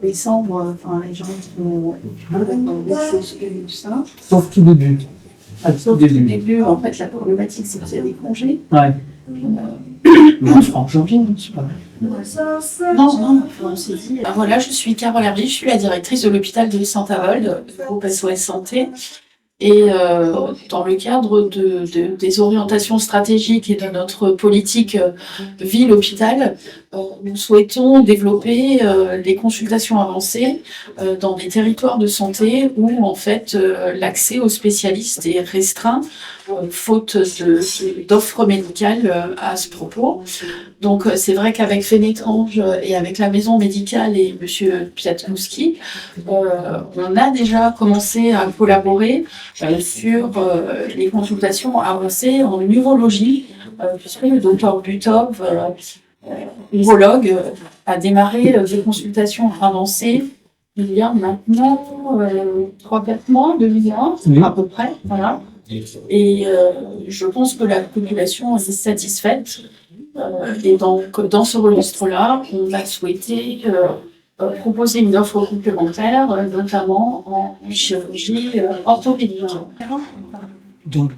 décembre, enfin, les gens ont des choses comme ça. Sauf tout début. Sauf au début, en fait, la problématique, c'est qu'il y a des congés. Ouais. On se rend janvier, non, c'est pas vrai. Non, on s'est dit. Voilà, je suis Carole Herbier, je suis la directrice de l'hôpital de Saint-Avold, groupe SOS Santé. Et dans le cadre des orientations stratégiques et de notre politique ville-hôpital, nous souhaitons développer des consultations avancées dans des territoires de santé où en fait l'accès aux spécialistes est restreint, faute d'offres médicales à ce propos. Donc c'est vrai qu'avec Fénétrange et avec la maison médicale et Monsieur Piatnowski, on a déjà commencé à collaborer sur les consultations avancées en urologie, puisque le docteur Butov, urologue, a démarré des consultations avancées il y a maintenant 3-4 mois, 2020, Oui. à peu près. Voilà. Et je pense que la population est satisfaite. Et donc, dans ce registre-là, on a souhaité proposer une offre complémentaire, notamment en chirurgie orthopédique. Donc,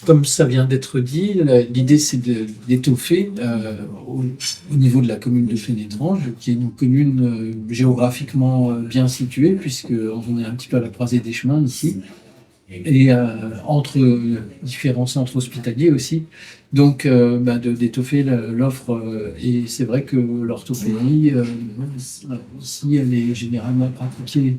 comme ça vient d'être dit, l'idée c'est d'étoffer au niveau de la commune de Fénétrange, qui est une commune géographiquement bien située, puisqu'on est un petit peu à la croisée des chemins ici, et entre différents centres hospitaliers aussi. Donc, d'étoffer l'offre, et c'est vrai que l'orthopédie, ici, elle est généralement pratiquée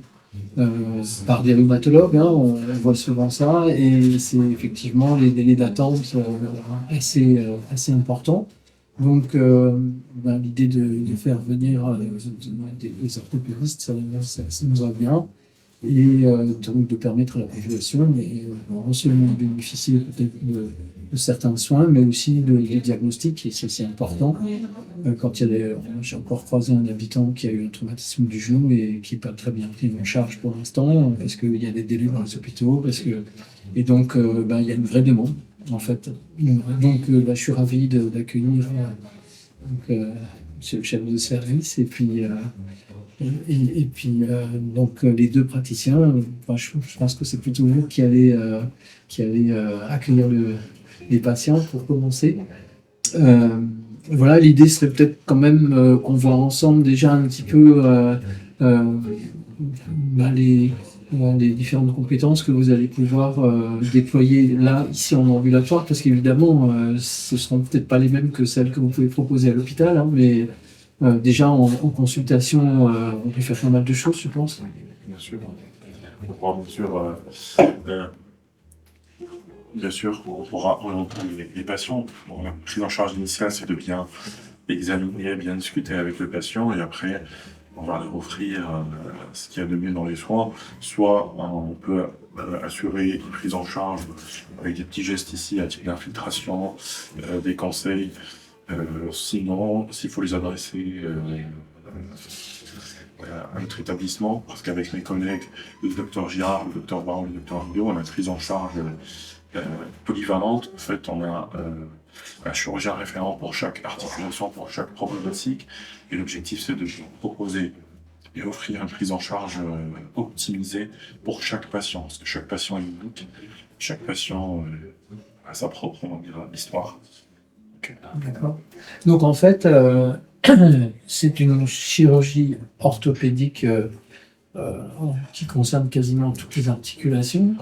par des rhumatologues, hein, on voit souvent ça, et c'est effectivement les délais d'attente assez importants. Donc, l'idée de faire venir des orthopédistes, ça nous va bien. Et donc de permettre à la population non seulement de bénéficier peut-être de certains soins, mais aussi des diagnostics, et ça c'est important. Quand il y a j'ai encore croisé un habitant qui a eu un traumatisme du genou et qui n'est pas très bien pris en charge pour l'instant, parce qu'il y a des délais dans les hôpitaux, et donc il y a une vraie demande en fait. Donc je suis ravi d'accueillir monsieur le chef de service, et puis donc les deux praticiens, je pense que c'est plutôt vous qui allez accueillir les patients pour commencer. Voilà, l'idée serait peut-être quand même qu'on voit ensemble déjà un petit peu les différentes compétences que vous allez pouvoir déployer là, ici en ambulatoire, parce qu'évidemment, ce ne seront peut-être pas les mêmes que celles que vous pouvez proposer à l'hôpital, hein, mais déjà en consultation, on peut faire pas mal de choses, je pense. Bien sûr. Bien sûr, on pourra orienter les patients. Bon, la prise en charge initiale, c'est de bien examiner, bien discuter avec le patient, et après, on va leur offrir ce qu'il y a de mieux dans les soins. Soit on peut assurer une prise en charge avec des petits gestes ici à type d'infiltration, des conseils. Sinon, s'il faut les adresser à notre établissement, parce qu'avec mes collègues, le docteur Girard, le docteur Baron, le docteur Vidéo, on a une prise en charge polyvalente. En fait, on a un chirurgien référent pour chaque articulation, pour chaque problématique, et l'objectif c'est de proposer et offrir une prise en charge optimisée pour chaque patient, parce que chaque patient est unique, chaque patient a sa propre histoire. D'accord. Donc en fait, c'est une chirurgie orthopédique qui concerne quasiment toutes les articulations.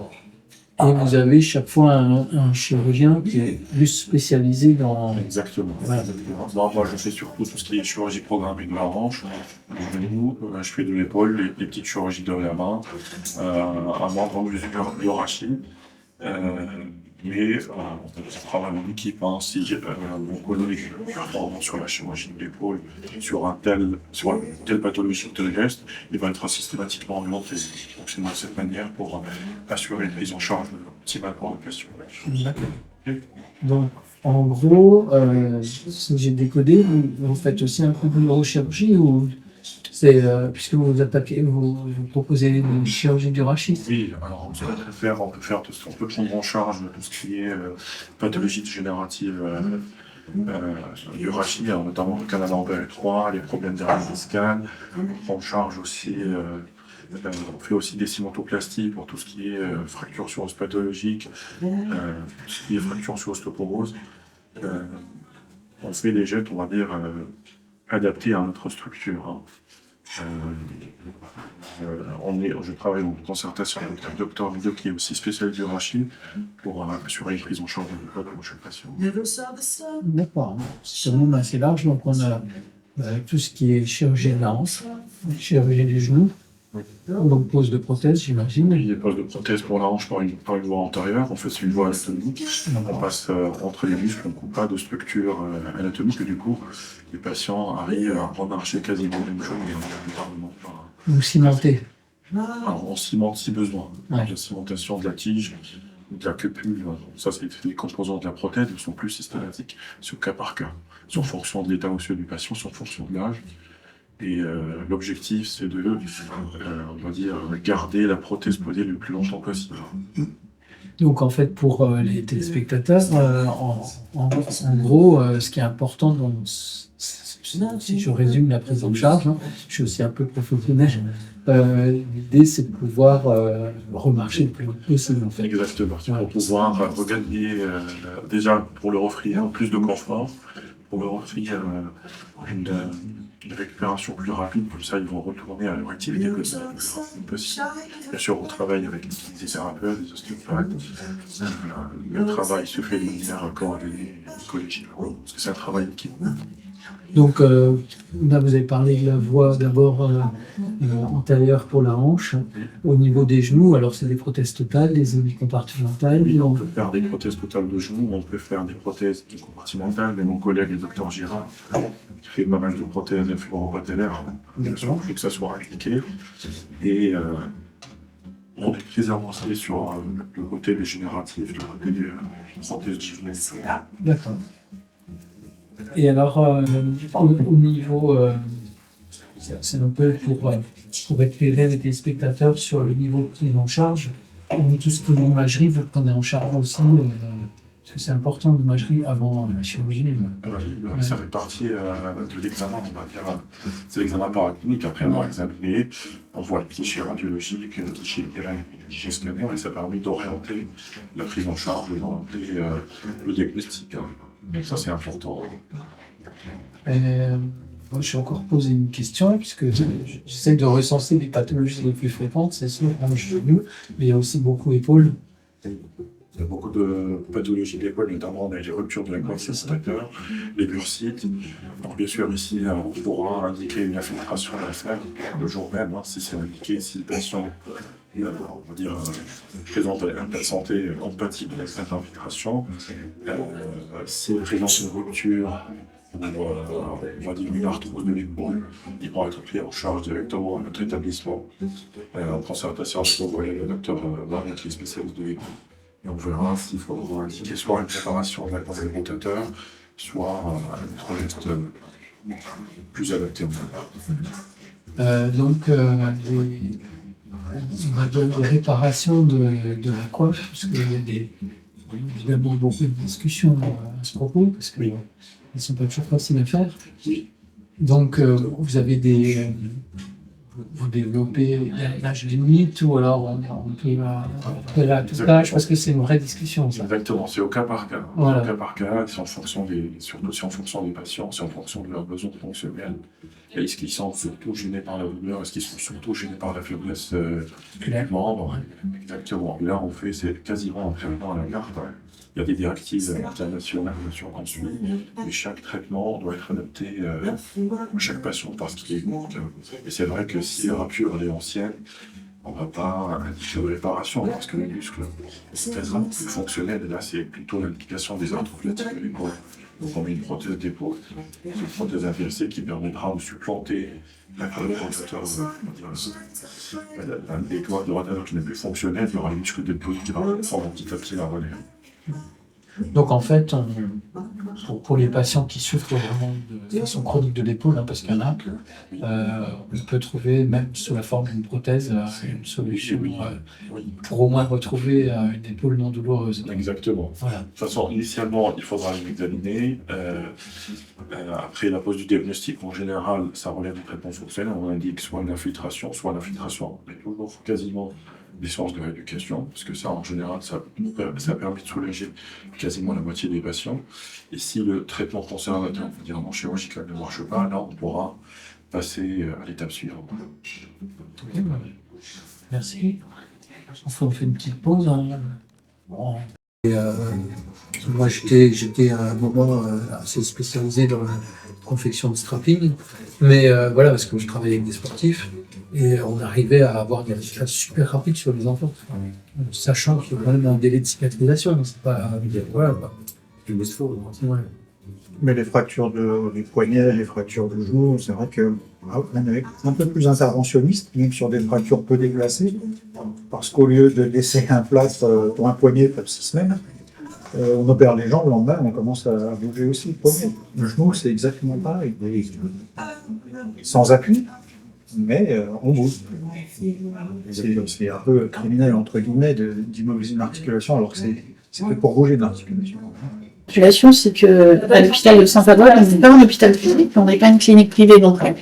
Et vous avez chaque fois un chirurgien qui est plus spécialisé dans... Exactement. Voilà. Non, moi je fais surtout tout ce qui est chirurgie programmée de la hanche, du genou, je fais de l'épaule, les petites chirurgies de la main, à moindre mesure du rachis. Mais on travaille en équipe, hein, si mon collègue performant sur la chirurgie de l'épaule, sur une telle pathologie ou tel geste, il va être systématiquement orienté. Donc c'est de cette manière pour assurer une prise en charge optimale pour le patient. Donc en gros, si j'ai décodé, vous faites aussi un peu de neurochirurgie, ou c'est puisque vous proposez une chirurgie du rachis? Oui, alors on peut prendre en charge tout ce qui est pathologie dégénérative l'urachie, notamment le canal Lambert étroit, les problèmes d'hernie discale. On prend en charge aussi, on fait aussi des cimentoplasties pour tout ce qui est fracture sur os pathologique, tout ce qui est fracture sur osteoporose. On fait des jets, on va dire, adaptés à notre structure. Hein. Je travaille en concertation avec un docteur Mido qui est aussi spécialiste d'urachie pour assurer une prise en charge de chaque patient. D'accord. C'est un monde assez large, donc on a tout ce qui est chirurgie de la hanche, chirurgie des genoux, donc pose de prothèse, j'imagine. Il y a pose de prothèse pour la hanche par une voie antérieure, on fait une voie anatomique, on passe entre les muscles, on ne coupe pas de structure anatomique, et du coup, les patients arrivent à remarcher quasiment la même chose, Vous cimentez. Alors, on cimente si besoin. Ouais. La cimentation de la tige, de la cupule, ça c'est les composants de la prothèse, ils sont plus systématiques sur cas par cas, sur fonction de l'état osseux du patient, sur fonction de l'âge. Et l'objectif, c'est de, on va dire, garder la prothèse posée le plus longtemps possible. Donc en fait, pour les téléspectateurs, en gros, ce qui est important, si je résume la prise en charge, hein, je suis aussi un peu professionnel, l'idée c'est de pouvoir remarcher le plus longtemps possible en fait. Exactement, pour pouvoir regagner, déjà pour leur offrir plus de confort, pour leur offrir une récupération plus rapide, comme ça ils vont retourner à leur activité quotidienne le plus rapide possible. Bien sûr, on travaille avec des kinésithérapeutes, des ostéopathes. Le travail se fait de manière coordonnée et collégiale, parce que c'est un travail d'équipe. Donc là, vous avez parlé de la voie d'abord antérieure pour la hanche. Au niveau des genoux, alors c'est des prothèses totales, des hémicompartimentales. Oui, on peut faire des prothèses totales de genoux, on peut faire des prothèses compartimentales, mais mon collègue, le docteur Girard, fait pas mal de prothèses influoro-patellaires, bien sûr, il faut que ça soit appliqué. Et on est très avancé sur le côté dégénératif, le côté des prothèses de genoux. D'accord. Et alors, au niveau, c'est un peu pour éclairer les téléspectateurs sur le niveau de prise en charge, tout ce qui est imagerie, vous prenez en charge aussi, parce que c'est important l'imagerie avant la chirurgie. Ça fait partie de l'examen, on va dire. C'est l'examen paraclinique, après avoir examiné, on voit le cliché radiologique, le cliché gestionnaire, et ça permet d'orienter la prise en charge, d'orienter le diagnostic. Donc ça, c'est important. Moi, je vais encore poser une question, puisque j'essaie de recenser les pathologies les plus fréquentes, c'est sûr, hanche, genou, mais il y a aussi beaucoup épaules. Il y a beaucoup de pathologies de l'épaule, notamment les ruptures de la coiffe rotateur, les bursites. Alors bien sûr, ici, on pourra indiquer une infiltration de la fer le jour même, si c'est indiqué, si le patient on va dire, présente un état de santé compatible avec cette infiltration. Si elle présente une rupture, ou on va dire une arthrose de l'épaule, il pourra être pris en charge directement à notre établissement. En concertation avec le docteur Marion, qui est spécialiste de l'épaule. Et on verra s'il faut indiquer soit une préparation de la coiffe rotateur, soit un autre geste plus adapté. Donc, on va dire les réparations de la coiffe, parce qu'il y a évidemment beaucoup de discussions à ce propos, parce qu'elles ne sont pas toujours faciles à faire. Donc, vous avez vous développez l'âge limite, ou alors on peut après là tout âge, parce que c'est une vraie discussion. Ça. Exactement, c'est au cas par cas. Voilà. Au cas par cas, c'est en fonction surtout c'est en fonction des patients, c'est en fonction de leurs besoins fonctionnels. Est-ce qu'ils sont surtout gênés par la douleur, est-ce qu'ils sont surtout gênés par la faiblesse du membre? Exactement. Là, on fait, c'est quasiment un traitement à la carte. Il y a des directives internationales qu'on suit, mais chaque traitement doit être adapté à chaque patient parce qu'il est unique. Et c'est vrai que si la rupture est ancienne, on ne va pas indiquer de réparation parce que le muscle est très fonctionnel. Et là, c'est plutôt l'indication des arthroplasties de l'épaule. Donc, on met une prothèse d'épaule, une prothèse inversée qui permettra de supplanter la colonne rotateur. Les doigts de rotateur qui n'est plus fonctionnel, il y aura le muscle d'épaule qui va prendre petit à petit la relève. Donc en fait, pour les patients qui souffrent vraiment de façon chronique de l'épaule, parce qu'il y en a, on peut trouver, même sous la forme d'une prothèse, une solution pour au moins retrouver une épaule non douloureuse. Exactement. Voilà. De toute façon, initialement, il faudra l'examiner. Après la pose du diagnostic, en général, ça relève du traitement fonctionnel. On indique soit l'infiltration, mais toujours quasiment des séances de rééducation, parce que ça, en général, ça permet de soulager quasiment la moitié des patients. Et si le traitement conservateur, évidemment chirurgical, ne marche pas, là, on pourra passer à l'étape suivante. Merci. Enfin, on fait une petite pause. Bon. Et, moi, j'étais à un moment assez spécialisé dans la confection de strapping, mais voilà, parce que je travaillais avec des sportifs, et on arrivait à avoir des résultats super rapides sur les enfants, sachant qu'il y a quand même un délai de cicatrisation, c'est pas... voilà, quoi. Ouais. Mais les fractures du poignet, les fractures du genou, c'est vrai que même avec un peu plus interventionniste, même sur des fractures peu déplacées, parce qu'au lieu de laisser un plâtre pour un poignet pour 6 semaines, on opère les jambes, le lendemain, on commence à bouger aussi le poignet. Le genou, c'est exactement pareil. Sans appui, mais on bouge. C'est un peu criminel, entre guillemets, d'immobiliser une articulation, alors que c'est fait pour bouger de l'articulation. Population, c'est que à l'hôpital de Saint-Avold, on n'est pas un hôpital public, on n'est pas une clinique privée non plus.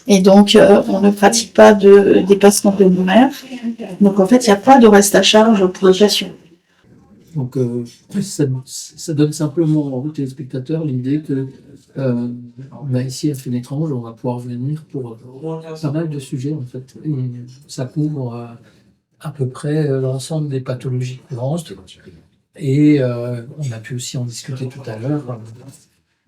Et donc, on ne pratique pas de dépassement pulmonaire. Donc, en fait, il n'y a pas de reste à charge pour le patient. Donc, ça donne simplement aux téléspectateurs l'idée que on a ici à Fénétrange, on va pouvoir venir pour pas mal de sujets, en fait. Et ça couvre à peu près l'ensemble des pathologies courantes. Et on a pu aussi en discuter tout à l'heure,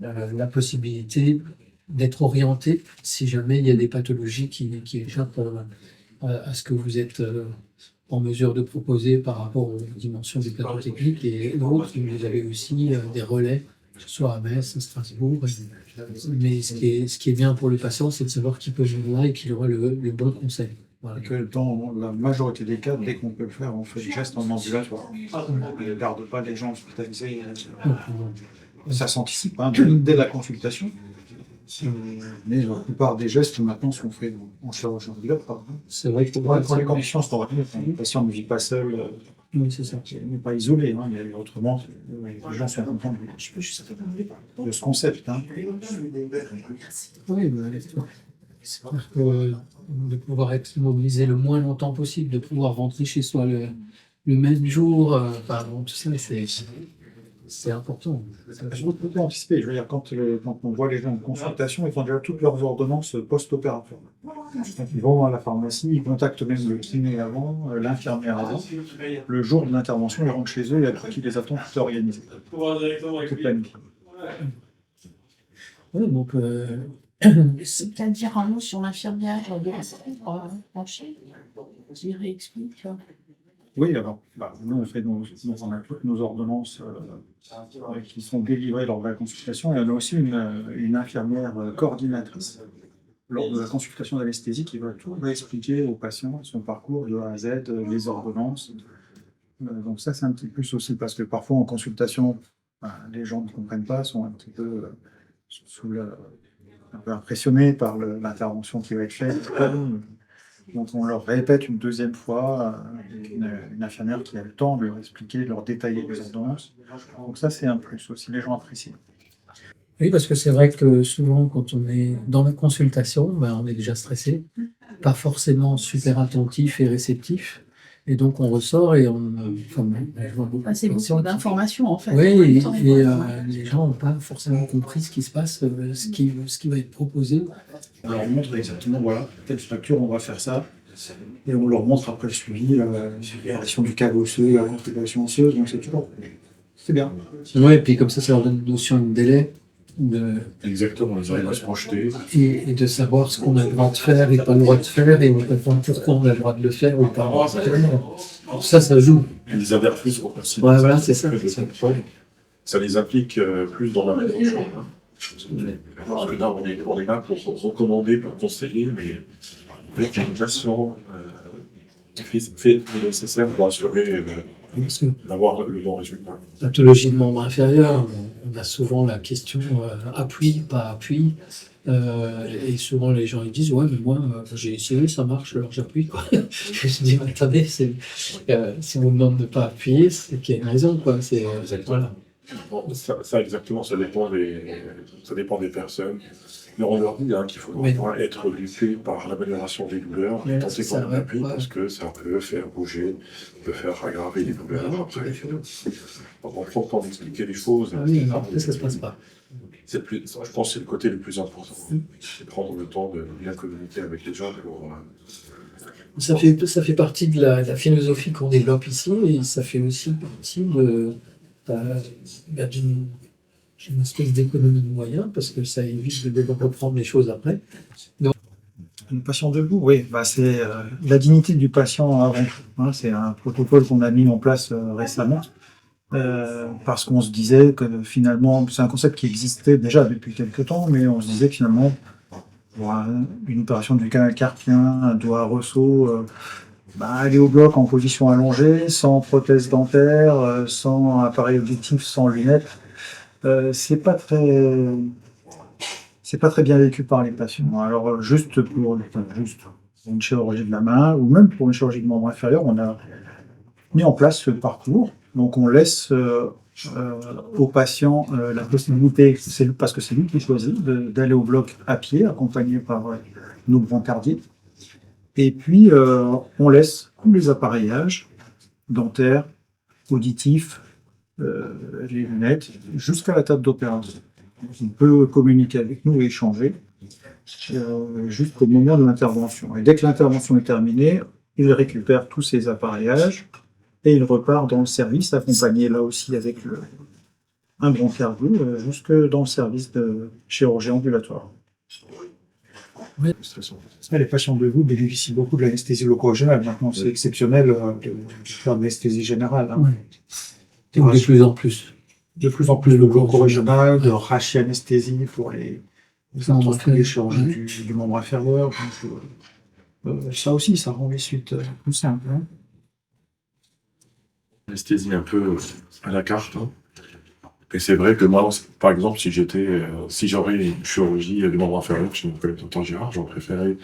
la possibilité d'être orienté si jamais il y a des pathologies qui échappent à ce que vous êtes en mesure de proposer par rapport aux dimensions des plateaux techniques et autres. Vous avez aussi des relais, que ce soit à Metz, à Strasbourg. Mais ce qui est bien pour le patient, c'est de savoir qu'il peut venir là et qu'il aura le bon conseil. Voilà. Que dans la majorité des cas, dès qu'on peut le faire, on fait des gestes en ambulatoire. On ne garde pas les gens hospitalisés. Ça s'anticipe dès la consultation. Mais la plupart des gestes maintenant sont faits en chirurgie ambulatoire. C'est vrai que pour les conditions sportives, le patient ne vit pas seul, oui, c'est ça. il n'est pas isolé. Mais autrement, les gens sont contents de ce concept. Oui, c'est vrai que de pouvoir être mobilisé le moins longtemps possible, de pouvoir rentrer chez soi le même jour, tout ça, c'est important. On peut anticiper. Je veux dire, quand on voit les gens en consultation, ils ont déjà toutes leurs ordonnances post-opératoires. Donc, ils vont à la pharmacie, ils contactent même le kiné avant, l'infirmière avant. Le jour de l'intervention, ils rentrent chez eux, il y a tout qui les attend, tout organisé. Tout planifié. Oui, donc... C'est-à-dire un mot sur l'infirmière de Franchi, qui réexplique. Oui, alors, nous on fait nos ordonnances qui sont délivrées lors de la consultation, et on a aussi une infirmière coordinatrice lors de la consultation d'anesthésie qui va tout expliquer au patient, son parcours de A à Z, les ordonnances. Donc ça, c'est un petit plus aussi, parce que parfois en consultation, les gens ne comprennent pas, sont un petit peu un peu impressionnés par l'intervention qui va être faite. Donc on leur répète une deuxième fois, avec une infirmière qui a le temps de leur expliquer, de leur détailler les ordonnances. Donc ça, c'est un plus aussi, les gens apprécient. Oui, parce que c'est vrai que souvent, quand on est dans la consultation, on est déjà stressé, pas forcément super attentif et réceptif. Et donc, on ressort et on... C'est beaucoup d'informations, en fait. Oui, et les gens n'ont pas forcément compris ce qui se passe, ce qui va être proposé. Alors, on montre exactement, voilà, telle fracture, on va faire ça. Et on leur montre après le suivi, la réaction du câble osseux, la constellation osseuse, donc c'est toujours... C'est bien. Oui, et puis comme ça leur donne une notion de délai. Exactement, ils arrivent à se projeter. Et de savoir ce qu'on a le droit de faire et pas le droit de faire, et pourquoi on a le droit de le faire ou pas. Ça joue. Ils les adhèrent plus aux personnes. Ouais, voilà, c'est ça. Ça les implique plus dans la réflexion. Parce que là, on est là pour recommander, pour conseiller, mais avec une façon fait le nécessaire pour assurer d'avoir le bon résultat. Pathologie de membre inférieur, on a souvent la question appui, pas appui. Et souvent les gens ils disent ouais mais moi j'ai essayé ça marche alors j'appuie quoi. Je me dis mais attendez si on vous demande de pas appuyer c'est qu'il y a une raison quoi. C'est voilà. Ça, exactement, ça dépend des personnes. Mais on leur dit qu'il faut Oui. être dupé par l'amélioration des douleurs, Oui, tenter c'est ça, qu'on ouais, appuie, ouais. parce que ça peut faire bouger, peut faire aggraver les douleurs. Tout à fait. On prend le temps d'expliquer les choses. Ah oui, alors après ça se passe pas. Je pense que c'est le côté le plus important. C'est prendre le temps de bien communiquer avec les gens pour. Ça fait partie de la philosophie qu'on développe ici et ça fait aussi partie d'une espèce d'économie de moyens parce que ça évite de devoir reprendre les choses après. Une patient debout, oui, c'est la dignité du patient avant tout. Hein, c'est un protocole qu'on a mis en place récemment parce qu'on se disait que finalement, c'est un concept qui existait déjà depuis quelques temps, mais on se disait que finalement, pour une opération du canal carpien, un doigt ressaut, aller au bloc en position allongée, sans prothèse dentaire, sans appareil auditif, sans lunettes, c'est pas très bien vécu par les patients. Alors juste pour une chirurgie de la main ou même pour une chirurgie de membre inférieur, on a mis en place ce parcours. Donc on laisse au patient la possibilité, parce que c'est lui qui choisit, d'aller au bloc à pied, accompagné par nos brancardiers. Et puis on laisse tous les appareillages dentaires, auditifs, les lunettes, jusqu'à la table d'opération. On peut communiquer avec nous et échanger jusqu'au moment de l'intervention. Et dès que l'intervention est terminée, il récupère tous ses appareillages et il repart dans le service, accompagné là aussi avec un brancardier, jusque dans le service de chirurgie ambulatoire. Oui. Les patients debout bénéficient beaucoup de l'anesthésie loco-régionale. Maintenant, c'est exceptionnel de faire de l'anesthésie générale. Hein. Ouais. Et de plus en plus. De plus en plus de loco-régional, de rachianesthésie pour les chirurgies du membre inférieur. Donc, ça aussi, ça rend les suites plus simples. Hein. Anesthésie un peu à la carte. Hein. Et c'est vrai que moi, par exemple, si j'aurais une chirurgie du membre inférieur chez mon collègue Dr Girard, j'aurais préféré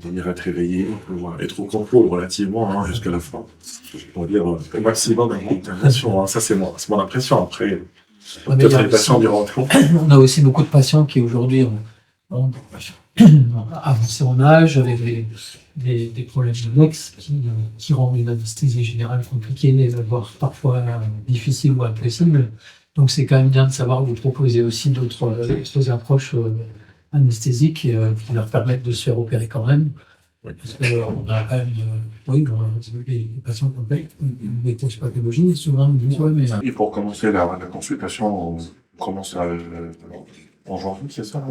venir être réveillé, être au contrôle relativement jusqu'à la fin. On va dire au maximum d'intervention. Hein. Ça, c'est mon impression. Après, peut-être les patients diront compte. On a aussi beaucoup de patients qui aujourd'hui ont avancé en âge avec des problèmes de nex qui rendent une anesthésie générale compliquée, voire parfois difficile ou impossible. Donc c'est quand même bien de savoir que vous proposez aussi d'autres approches anesthésiques qui leur permettent de se faire opérer quand même. Oui. Parce qu'on a quand même les patients complexes, des grosses pathologies, souvent ils disent mais... Et pour commencer la consultation, on commence en janvier, c'est ça?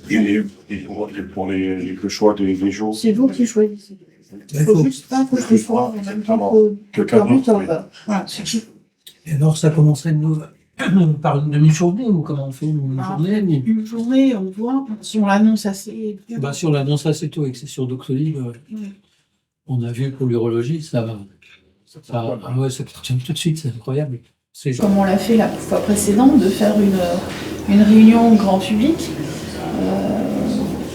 Et pour le choix des jours. C'est vous qui choisissez. Il faut juste pas que ce soit en même temps que voilà, c'est tout. Et alors ça commencerait par une demi-journée ou comment on fait une journée? Une journée, on voit, si on l'annonce assez... Si on l'annonce assez tôt et que c'est sur Doctolib, on a vu pour l'urologie, ça fonctionne tout de suite, c'est incroyable. Comme on l'a fait la fois précédente, de faire une réunion grand public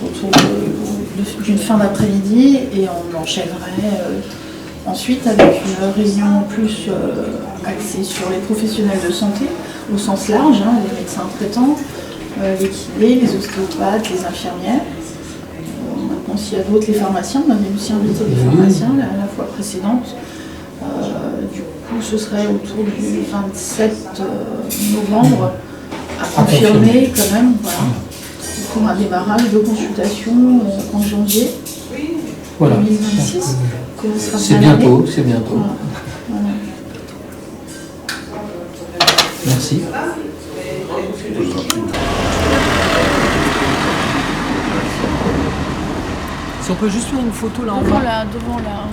autour d'une fin d'après-midi et on enchaînerait ensuite avec une réunion plus axée sur les professionnels de santé au sens large, les médecins traitants, les kinés, les ostéopathes, les infirmières. Maintenant, s'il y a d'autres, les pharmaciens, on avait aussi invité les pharmaciens la fois précédente. Du coup, ce serait autour du 27 novembre, à confirmer quand même, voilà, pour un démarrage de consultation en janvier 2026. C'est bientôt, c'est bientôt. Voilà. Merci. Si on peut juste faire une photo là en bas. Devant là.